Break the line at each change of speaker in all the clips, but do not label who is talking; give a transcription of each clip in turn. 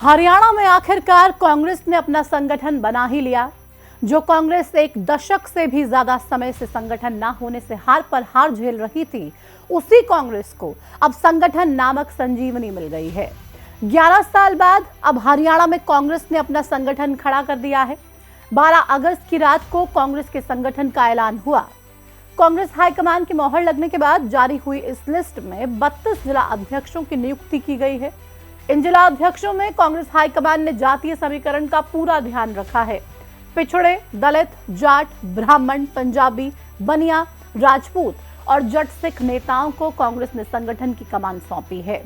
हरियाणा में आखिरकार कांग्रेस ने अपना संगठन बना ही लिया। जो कांग्रेस एक दशक से भी ज्यादा समय से संगठन ना होने से हार पर हार झेल रही थी, उसी कांग्रेस को अब संगठन नामक संजीवनी मिल गई है। 11 साल बाद अब हरियाणा में कांग्रेस ने अपना संगठन खड़ा कर दिया है। 12 अगस्त की रात को कांग्रेस के संगठन का ऐलान हुआ। कांग्रेस हाईकमान की मोहर लगने के बाद जारी हुई इस लिस्ट में 32 जिला अध्यक्षों की नियुक्ति की गई है। इन जिला अध्यक्षों में कांग्रेस हाईकमान ने जातीय समीकरण का पूरा ध्यान रखा है। पिछड़े, दलित, जाट, ब्राह्मण, पंजाबी, बनिया, राजपूत और जट सिख नेताओं को कांग्रेस ने संगठन की कमान सौंपी है।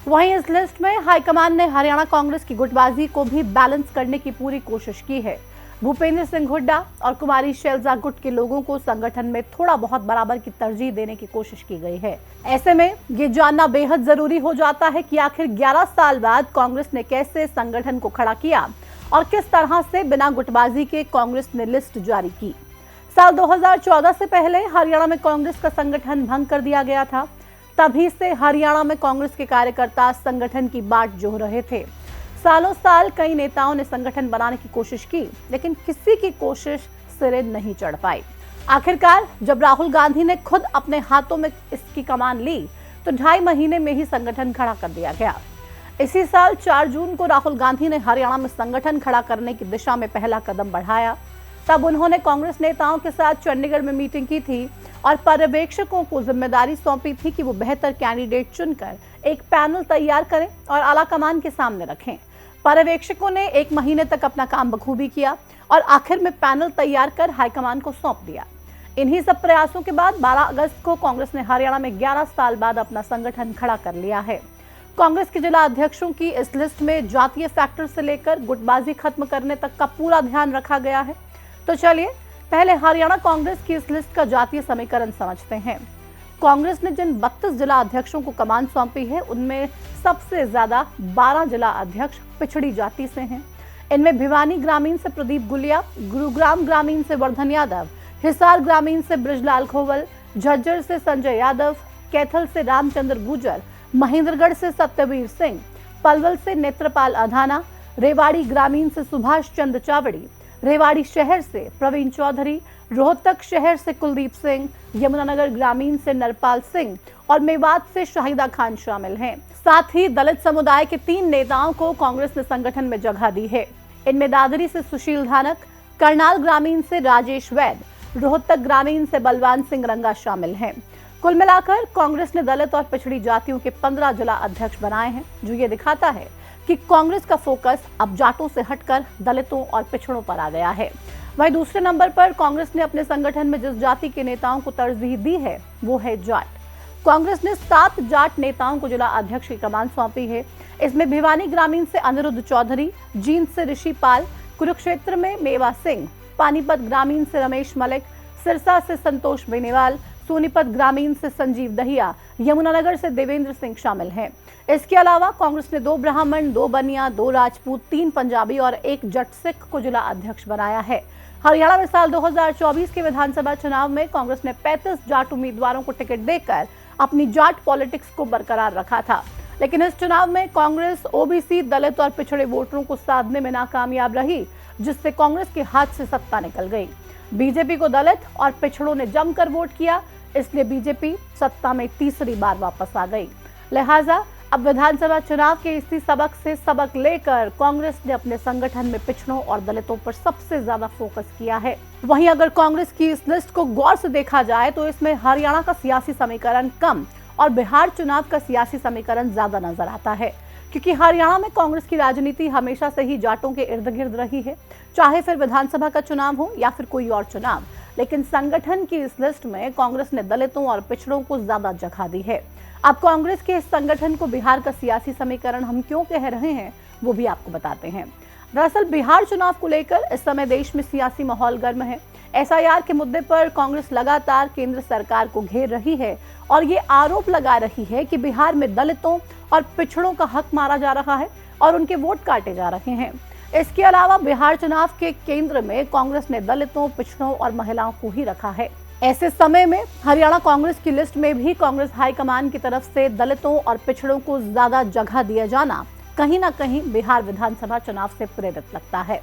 वहीं इस लिस्ट में हाईकमान ने हरियाणा कांग्रेस की गुटबाजी को भी बैलेंस करने की पूरी कोशिश की है। भूपेंद्र सिंह हुड्डा और कुमारी शैलजा गुट के लोगों को संगठन में थोड़ा बहुत बराबर की तरजीह देने की कोशिश की गई है। ऐसे में ये जानना बेहद जरूरी हो जाता है कि आखिर 11 साल बाद कांग्रेस ने कैसे संगठन को खड़ा किया और किस तरह से बिना गुटबाजी के कांग्रेस ने लिस्ट जारी की। साल 2014 से पहले हरियाणा में कांग्रेस का संगठन भंग कर दिया गया था। तभी से हरियाणा में कांग्रेस के कार्यकर्ता संगठन की बाट जोह रहे थे। सालों साल कई नेताओं ने संगठन बनाने की कोशिश की, लेकिन किसी की कोशिश सिरे नहीं चढ़ पाई। आखिरकार जब राहुल गांधी ने खुद अपने हाथों में इसकी कमान ली तो 2.5 महीने में ही संगठन खड़ा कर दिया गया। इसी साल 4 जून को राहुल गांधी ने हरियाणा में संगठन खड़ा करने की दिशा में पहला कदम बढ़ाया। तब उन्होंने कांग्रेस नेताओं के साथ चंडीगढ़ में मीटिंग की थी और पर्यवेक्षकों को जिम्मेदारी सौंपी थी कि वो बेहतर कैंडिडेट चुनकर एक पैनल तैयार करें और आला कमान के सामने रखें। पर्यवेक्षकों ने 1 महीने तक अपना काम बखूबी किया और आखिर में पैनल तैयार कर हाईकमान को सौंप दिया। इन्हीं सब प्रयासों के बाद 12 अगस्त को कांग्रेस ने हरियाणा में 11 साल बाद अपना संगठन खड़ा कर लिया है। कांग्रेस के जिला अध्यक्षों की इस लिस्ट में जातीय फैक्टर से लेकर गुटबाजी खत्म करने तक का पूरा ध्यान रखा गया है। तो चलिए पहले हरियाणा कांग्रेस की इस लिस्ट का जातीय समीकरण समझते हैं। कांग्रेस ने जिन 32 जिला अध्यक्षों को कमान सौंपी है, उनमें सबसे ज्यादा 12 जिला अध्यक्ष पिछड़ी जाति से हैं। इनमें भिवानी ग्रामीण से प्रदीप गुलिया, गुरुग्राम ग्रामीण से वर्धन यादव, हिसार ग्रामीण से बृजलाल खोवल, झज्जर से संजय यादव, कैथल से रामचंद्र गुर्जर, महेंद्रगढ़ से सत्यवीर सिंह, पलवल से नेत्रपाल अधाना, रेवाड़ी ग्रामीण से सुभाष चंद्र चावड़ी, रेवाड़ी शहर से प्रवीण चौधरी, रोहतक शहर से कुलदीप सिंह, यमुनानगर ग्रामीण से नरपाल सिंह और मेवात से शाहिदा खान शामिल हैं। साथ ही दलित समुदाय के 3 नेताओं को कांग्रेस ने संगठन में जगह दी है। इनमें दादरी से सुशील धानक, करनाल ग्रामीण से राजेश वैद, रोहतक ग्रामीण से बलवान सिंह रंगा शामिल हैं। कुल मिलाकर कांग्रेस ने दलित और पिछड़ी जातियों के 15 जिला अध्यक्ष बनाए हैं, जो ये दिखाता है कि कांग्रेस का फोकस अब जाटों से हटकर दलितों और पिछड़ों पर आ गया है। वहीं दूसरे नंबर पर कांग्रेस ने अपने संगठन में जिस जाति के नेताओं को तरजीह दी है, वो है जाट। कांग्रेस ने 7 जाट नेताओं को जिला अध्यक्ष की कमान सौंपी है। इसमें भिवानी ग्रामीण से अनिरुद्ध चौधरी, जींद से ऋषि पाल, कुरुक्षेत्र में मेवा सिंह, पानीपत ग्रामीण से रमेश मलिक, सिरसा से संतोष बेनीवाल, सोनीपत ग्रामीण से संजीव दहिया, यमुनानगर से देवेंद्र सिंह शामिल हैं। इसके अलावा कांग्रेस ने 2 ब्राह्मण, 2 बनिया, 2 राजपूत, 3 पंजाबी और 1 जट सिख को जिला अध्यक्ष बनाया है। हरियाणा में साल 2024 के विधानसभा चुनाव में कांग्रेस ने 35 जाट उम्मीदवारों को टिकट देकर अपनी जाट पॉलिटिक्स को बरकरार रखा था, लेकिन इस चुनाव में कांग्रेस ओबीसी, दलित और पिछड़े वोटरों को साधने में नाकामयाब रही, जिससे कांग्रेस के हाथ से सत्ता निकल गई। बीजेपी को दलित और पिछड़ों ने जमकर वोट किया, इसलिए बीजेपी सत्ता में तीसरी बार वापस आ गई। लिहाजा अब विधानसभा चुनाव के इसी सबक से सबक लेकर कांग्रेस ने अपने संगठन में पिछड़ों और दलितों पर सबसे ज्यादा फोकस किया है। वहीं अगर कांग्रेस की इस लिस्ट को गौर से देखा जाए तो इसमें हरियाणा का सियासी समीकरण कम और बिहार चुनाव का सियासी समीकरण ज्यादा नजर आता है, क्योंकि हरियाणा में कांग्रेस की राजनीति हमेशा से ही जाटों के इर्द गिर्द रही है, चाहे फिर विधानसभा का चुनाव हो या फिर कोई और चुनाव। लेकिन संगठन की इस लिस्ट में कांग्रेस ने दलितों और पिछड़ों को ज्यादा जगह दी है। अब कांग्रेस के इस संगठन को बिहार का सियासी समीकरण हम क्यों कह रहे हैं, वो भी आपको बताते हैं। दरअसल बिहार चुनाव को लेकर इस समय देश में सियासी माहौल गर्म है। एसआईआर के मुद्दे पर कांग्रेस लगातार केंद्र सरकार को घेर रही है और ये आरोप लगा रही है कि बिहार में दलितों और पिछड़ों का हक मारा जा रहा है और उनके वोट काटे जा रहे हैं। इसके अलावा बिहार चुनाव के केंद्र में कांग्रेस ने दलितों, पिछड़ों और महिलाओं को ही रखा है। ऐसे समय में हरियाणा कांग्रेस की लिस्ट में भी कांग्रेस हाईकमान की तरफ से दलितों और पिछड़ों को ज्यादा जगह दिया जाना कहीं ना कहीं बिहार विधानसभा चुनाव से प्रेरित लगता है।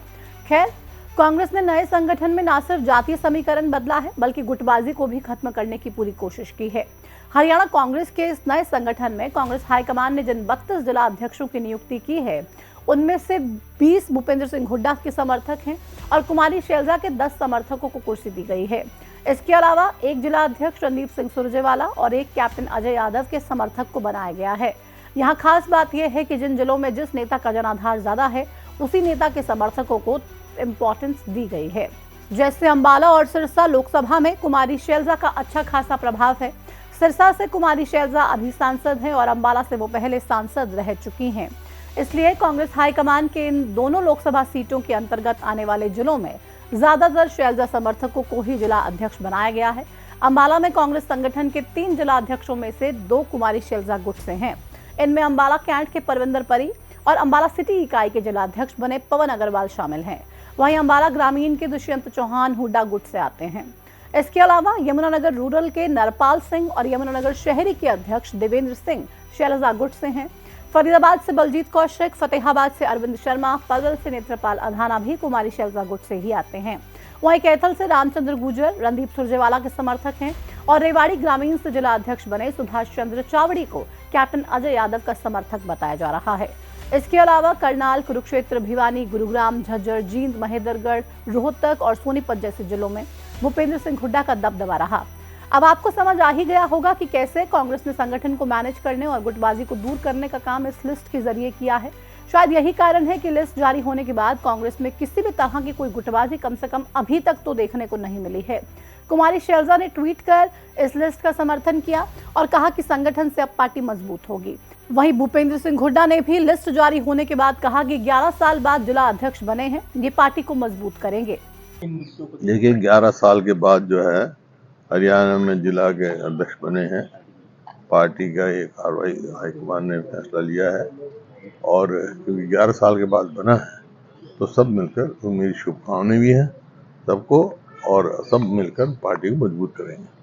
खैर, कांग्रेस ने नए संगठन में न सिर्फ जातीय समीकरण बदला है बल्कि गुटबाजी को भी खत्म करने की पूरी कोशिश की है। हरियाणा कांग्रेस के इस नए संगठन में कांग्रेस हाईकमान ने जिन 32 जिला अध्यक्षों की नियुक्ति की है उनमें से 20 भूपेंद्र सिंह हुड्डा के समर्थक हैं और कुमारी शैलजा के 10 समर्थकों को कुर्सी दी गई है। इसके अलावा एक जिला अध्यक्ष रणदीप सिंह सुरजेवाला और एक कैप्टन अजय यादव के समर्थक को बनाया गया है। यहाँ खास बात यह है कि जिन जिलों में जिस नेता का जनाधार ज्यादा है उसी नेता के समर्थकों को इम्पोर्टेंस दी गई है। जैसे अंबाला और सिरसा लोकसभा में कुमारी शैलजा का अच्छा खासा प्रभाव है। सिरसा से कुमारी शैलजा अभी सांसद हैं और अंबाला से वो पहले सांसद रह चुकी हैं। इसलिए कांग्रेस हाईकमान के इन दोनों लोकसभा सीटों के अंतर्गत आने वाले जिलों में ज्यादातर शैलजा समर्थकों को ही जिला अध्यक्ष बनाया गया है। अंबाला में कांग्रेस संगठन के 3 जिला अध्यक्षों में से 2 कुमारी शैलजा गुट से हैं। इनमें अंबाला कैंट के परविंदर परी और अंबाला सिटी इकाई के जिला अध्यक्ष बने पवन अग्रवाल शामिल हैं। वहीं अंबाला ग्रामीण के दुष्यंत चौहान हुड्डा गुट से आते हैं। इसके अलावा यमुनानगर रूरल के नरपाल सिंह और यमुनानगर शहरी के अध्यक्ष देवेंद्र सिंह शैलजा गुट से हैं। फरीदाबाद से बलजीत कौशिक, फतेहाबाद से अरविंद शर्मा, पगल से नेत्रपाल अधाना भी कुमारी शैलजा गुट से ही आते हैं। वहीं कैथल से रामचंद्र गुर्जर रणदीप सुरजेवाला के समर्थक हैं और रेवाड़ी ग्रामीण से जिला अध्यक्ष बने सुभाष चंद्र चावड़ी को कैप्टन अजय यादव का समर्थक बताया जा रहा है। इसके अलावा करनाल, कुरुक्षेत्र, भिवानी, गुरुग्राम, झज्जर, जींद, महेंद्रगढ़, रोहतक और सोनीपत जैसे जिलों में भूपेंद्र सिंह हुड्डा का दबदबा रहा। अब आपको समझ आ ही गया होगा कि कैसे कांग्रेस ने संगठन को मैनेज करने और गुटबाजी को दूर करने का काम इस लिस्ट के जरिए किया है। शायद यही कारण है कि लिस्ट जारी होने के बाद कांग्रेस में किसी भी तरह की कोई गुटबाजी कम से कम अभी तक तो देखने को नहीं मिली है। कुमारी शैलजा ने ट्वीट कर इस लिस्ट का समर्थन किया और कहा कि संगठन से अब पार्टी मजबूत होगी। वहीं भूपेंद्र सिंह हुड्डा ने भी लिस्ट जारी होने के बाद कहा कि 11 साल बाद जिला अध्यक्ष बने हैं, ये पार्टी को मजबूत करेंगे।
देखिए, 11 साल के बाद जो है हरियाणा में जिला के अध्यक्ष बने हैं। पार्टी का एक कार्रवाई हाईकमान ने फैसला लिया है और क्योंकि 11 साल के बाद बना है तो सब मिलकर, तो मेरी शुभकामनाएं भी हैं सबको, और सब मिलकर पार्टी को मजबूत करेंगे।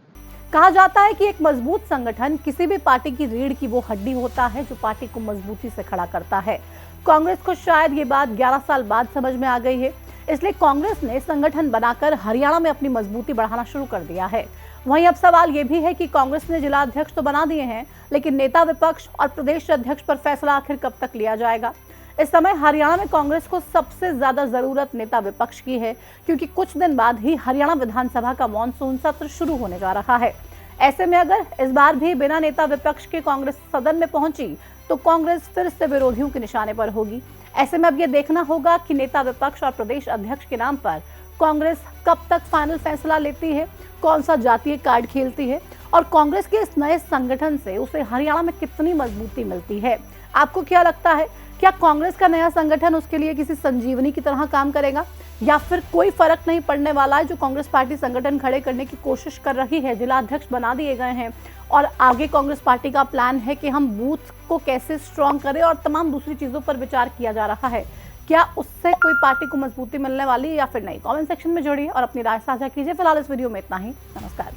कहा जाता है कि एक मजबूत संगठन किसी भी पार्टी की रीढ़ की वो हड्डी होता है जो पार्टी को मजबूती से खड़ा करता है। कांग्रेस को शायद ये बात 11 साल बाद समझ में आ गई है, इसलिए कांग्रेस ने संगठन बनाकर हरियाणा में अपनी मजबूती बढ़ाना शुरू कर दिया है। वहीं अब सवाल ये भी है कि कांग्रेस ने जिला अध्यक्ष तो बना दिए हैं, लेकिन नेता विपक्ष और प्रदेश अध्यक्ष पर फैसला आखिर कब तक लिया जाएगा। इस समय हरियाणा में कांग्रेस को सबसे ज्यादा जरूरत नेता विपक्ष की है, क्योंकि कुछ दिन बाद ही हरियाणा विधानसभा का मॉनसून सत्र शुरू होने जा रहा है। ऐसे में अगर इस बार भी बिना नेता विपक्ष के कांग्रेस सदन में पहुंची तो कांग्रेस फिर से विरोधियों के निशाने पर होगी। ऐसे में अब ये देखना होगा कि नेता विपक्ष और प्रदेश अध्यक्ष के नाम पर कांग्रेस कब तक फाइनल फैसला लेती है, कौन सा जातीय कार्ड खेलती है और कांग्रेस के इस नए संगठन से उसे हरियाणा में कितनी मजबूती मिलती है। आपको क्या लगता है, क्या कांग्रेस का नया संगठन उसके लिए किसी संजीवनी की तरह काम करेगा या फिर कोई फर्क नहीं पड़ने वाला है? जो कांग्रेस पार्टी संगठन खड़े करने की कोशिश कर रही है, जिला अध्यक्ष बना दिए गए हैं और आगे कांग्रेस पार्टी का प्लान है कि हम बूथ को कैसे स्ट्रॉन्ग करें और तमाम दूसरी चीजों पर विचार किया जा रहा है। क्या उससे कोई पार्टी को मजबूती मिलने वाली है या फिर नहीं? कमेंट सेक्शन में जोड़िए और अपनी राय साझा कीजिए। फिलहाल इस वीडियो में इतना ही। नमस्कार।